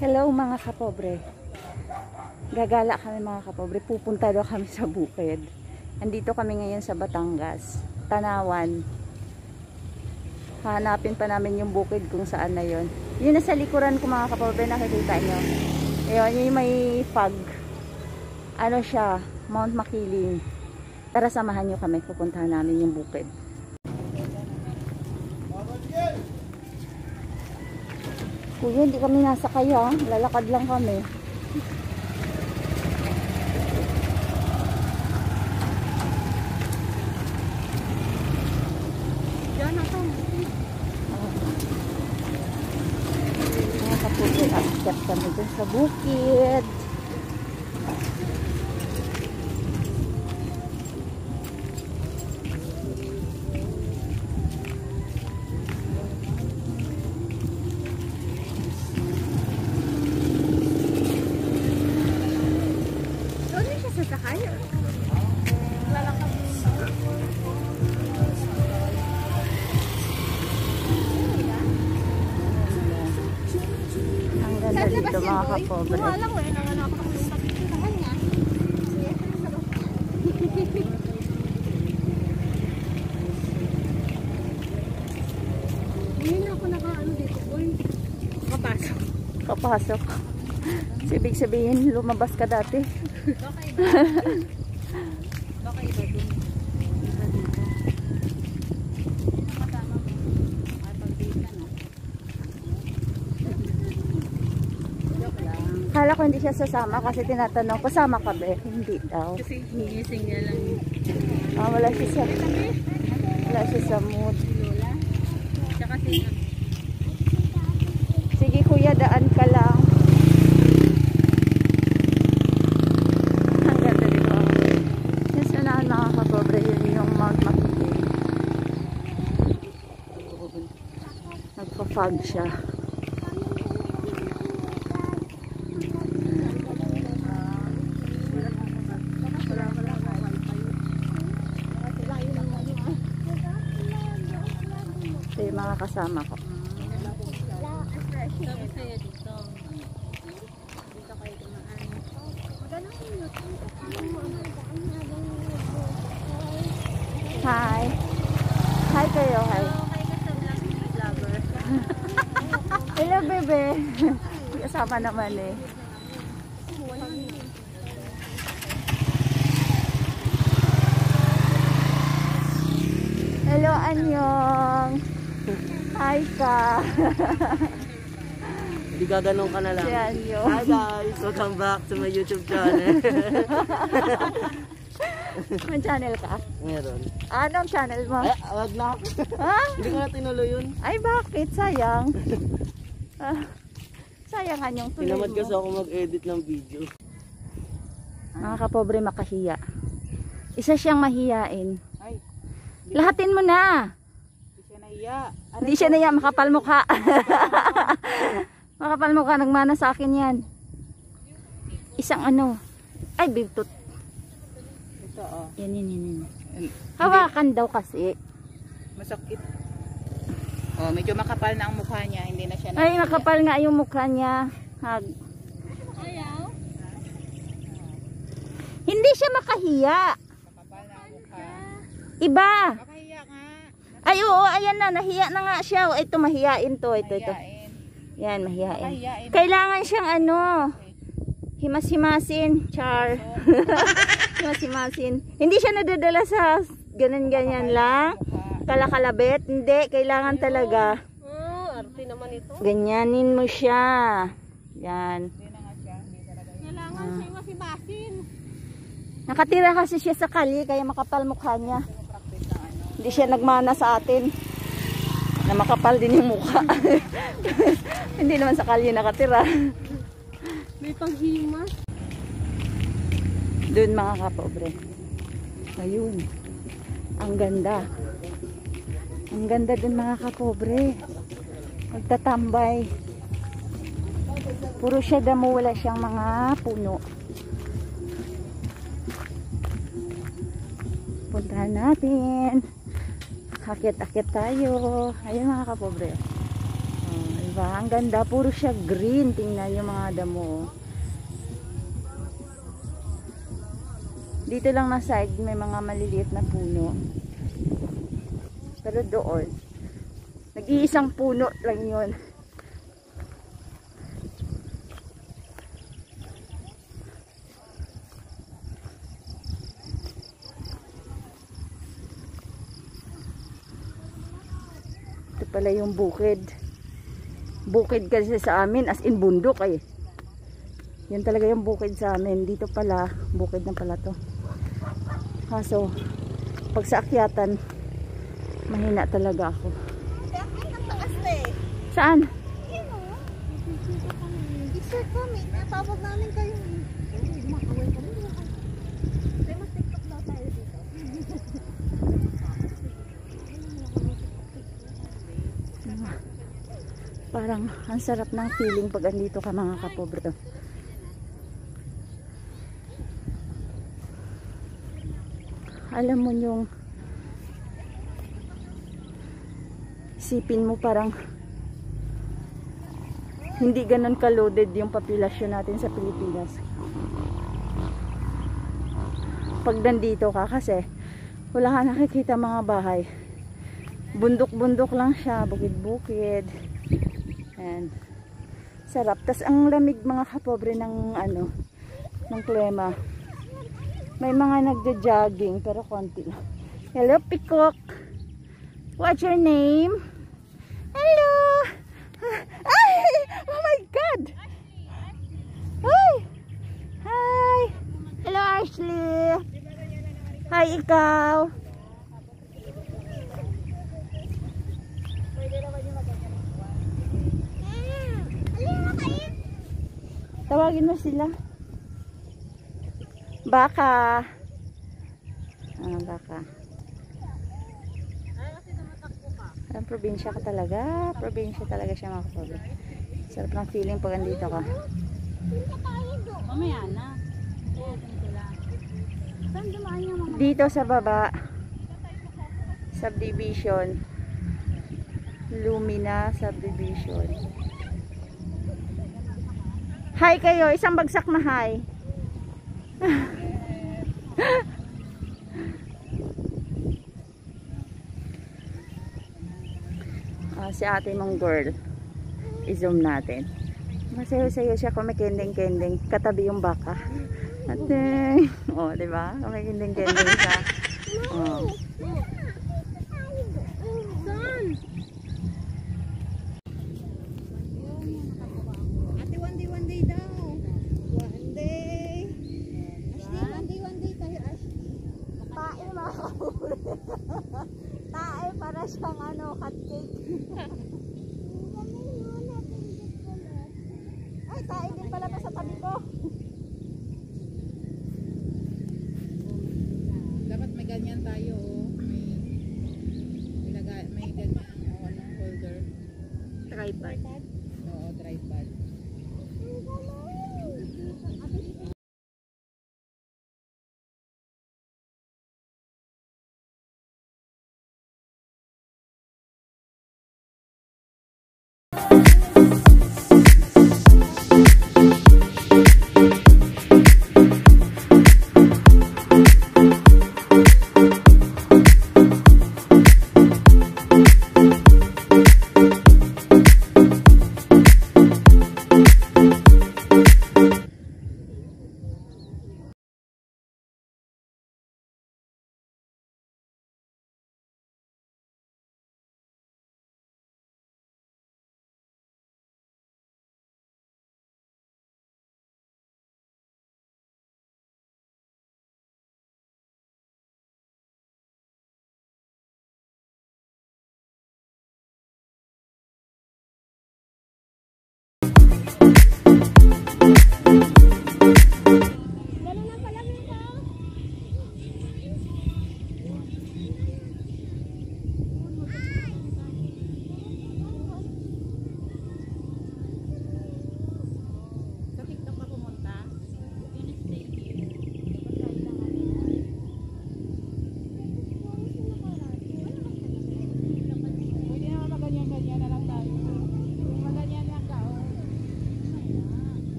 Hello mga kapobre. Gagala kami mga kapobre. Pupunta daw kami sa bukid. Andito kami ngayon sa Batangas, Tanawan. Hanapin pa namin yung bukid kung saan na yon. Yun nasa likuran ko mga kapobre, nakikita nyo. Ayun, yung may fog. Ano siya, Mount Makiling. Tara samahan nyo kami, pupuntahan namin yung bukid. Kuya, hindi kami nasa kaya. Lalakad lang kami. Diyan ako. Mga kapuso, akyat kami dun sa bukid. Dito mga kapobre. Hindi na ako nakaano dito, boy. Kapasok. Kapasok. Ibig sabihin, lumabas ka dati. Baka iba. Baka iba dun. Iba dito. Hindi na kasama mo. Ay, pag-date na, no? Joke lang. Kala ko hindi siya sasama kasi tinatanong, kasama ka ba? Hindi daw. Kasi hinising niya lang. Wala siya sa mood. Si Lola. Tsaka si... Sige kuya, daan ka lang. Ang ganda dito. Yung sanahan mga kapobre, yun yung Mount Makiling. Nagpa-fog siya. Ito yung mga kasama ko. Sabi sa'yo dito. Dito kayo tumaan. Hi. Hi kayo, hi. Hi ka sa vlogger. Hello, bebe. Kasama naman eh. Hello, Anyong. Hi ka. Hindi gaganong ka na lang. Si Anyong. Hi guys! Welcome back to my YouTube channel. Anong channel ka? Meron. Anong channel mo? Ay, wag na. Ha? Hindi ko na tinuloy yun. Ay, bakit? Sayang. Sayang Anyong, tuloy Tinamad mo. kasi ako mag-edit ng video. Mga kapobre, makahiya. Isa siyang mahiyain. Ay, Lahatin mo na. hindi siya nahiya. Hindi siya naiya, makapal mukha. Makapal mukha, nagmana sa akin yan. Isang ano. Ay, bigtot. Ito oh. Yan. Hawakan daw kasi. Masakit. Oh, medyo makapal na ang mukha niya. Hindi na siya Ay, makapal nga yung mukha niya. Ayaw. Hindi siya makahiya. Makapal na ang mukha. Iba. Makahiya nga. Ay, oo, ayan na. Nahiya na nga siya. Ito, mahiyain to. Ito. Mahiyain. Yan, mahiyain. Mahiyain. Kailangan siyang ano, himas-himasin. Char. Himas-himasin. Hindi siya nadadala sa ganyan-ganyan lang. Kalakalabet. Hindi, kailangan talaga. Arte naman ito. Ganyanin mo siya. Yan. Hindi na nga siya. Hindi talaga yun. Kailangan siya masimasin. Nakatira kasi siya sa kali, kaya makapal mukha niya. Hindi siya nagmana sa atin. Na makapal din yung mukha. Hindi naman sa kalye nakatira. May paghimas. Doon mga kapobre. Ayun. Ang ganda. Ang ganda doon mga kapobre. Magtatambay. Puro siya damo, wala siyang mga puno. Puntahan natin. Akit-akit tayo. Ayun mga kapobre. Oh, Diba? Ang ganda. Puro siya green. Tingnan yung mga damo. Dito lang na side, may mga maliliit na puno. Pero doon, nag-iisang puno lang yun. Ito pala yung bukid. Bukid kasi sa amin, as in bundok eh. Yan talaga yung bukid sa amin. Dito pala, bukid na pala to. Kaso, pag sa akyatan, mahina talaga ako. Saan? Sir kami, natawag namin kayo. Makaway kami. Kaya mas TikTok daw tayo dito. Parang ang sarap ng feeling pag andito ka mga kapobre. Alam mo yung isipin mo parang hindi ganun ka-loaded yung populasyon natin sa Pilipinas. Pag nandito ka kasi wala ka nakikita mga bahay. Bundok-bundok lang siya, bukid-bukid. And sarap. Tas ang lamig mga kapobre ng ano, ng klima. May mga nagja-jogging pero konti lang. Hello, Peacock. What's your name? Hello. Ay! Oh my God. Hi. Hi. Hello, Ashley. Hi, ikaw. Tawagin mo sila. Baka. Baka. Ang probinsya ka talaga. Probinsya talaga siya mga kapatid. Sarap ng feeling pag andito ka. Mamaya na. Saan dumaan yung mga... Dito sa baba. Subdivision. Lumina Subdivision. Hi kayo. Isang bagsak na hi. Si ate mong girl, i-zoom natin. Masayo-sayo siya, kumikinding-kinding katabi yung baka. Ate, oh, di ba? Kumikinding-kinding siya. Oh. Saan? Ate, one day daw. One day. Ashley, one day tayo, Ashley. Tae mga kapuri. Tae para siyang ano, cupcake. Ay, tae din pala to sa tabi ko. Dapat may ganyan tayo, oh. May ganyan, anong holder. Tripod. Oo, tripod.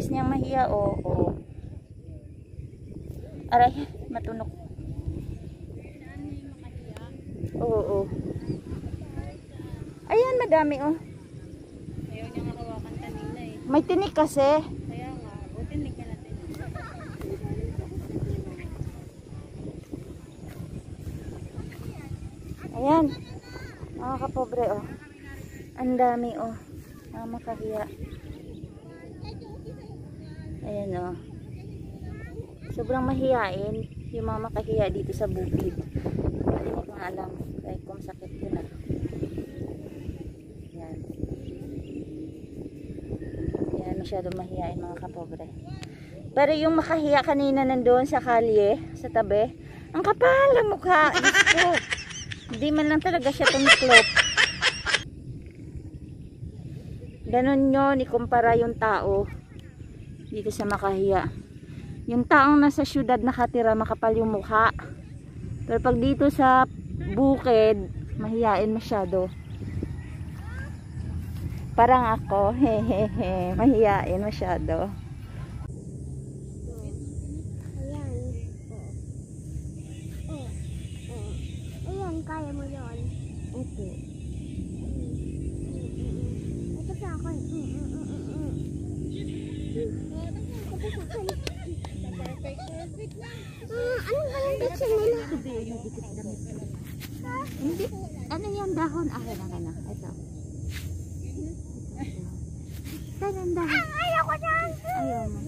Lakas niyang mahiya, oo. Aray, matunok. Oo. Ayan, madami, oh. Ayaw niya makawakan kanina eh. May tinik kasi. Kaya nga, buti hindi ka natin. Ayan. Mga kapobre, oh. Ang dami, oh. Mga makahiya. Ayan, oh. Sobrang mahiyain yung mga makahiya dito sa bukid. Hindi ko nga alam. Kahit kung sakit yun, ah. Ayan. Ayan, masyadong mahiyain mga kapobre. Pero yung makahiya kanina nandoon sa kalye, sa tabi, ang kapal ang mukha. Ito. Hindi man lang talaga siya tumiklop. Ganon yun, ikumpara yung tao dito sa makahiya. Yung taong nasa syudad nakatira, makapal yung mukha. Pero pag dito sa bukid, mahiyain masyado. Parang ako, hehehe, mahiyain masyado. Ayan. Ayan, kaya mo yun. Opo. Ito sa akin. Ito sa akin. Perfect na. Anong walang bitsin nila? Hindi, ano yung dahon? Akin na. Ito. Saan ang dahon? Ayaw ko dyan. Ayaw mo.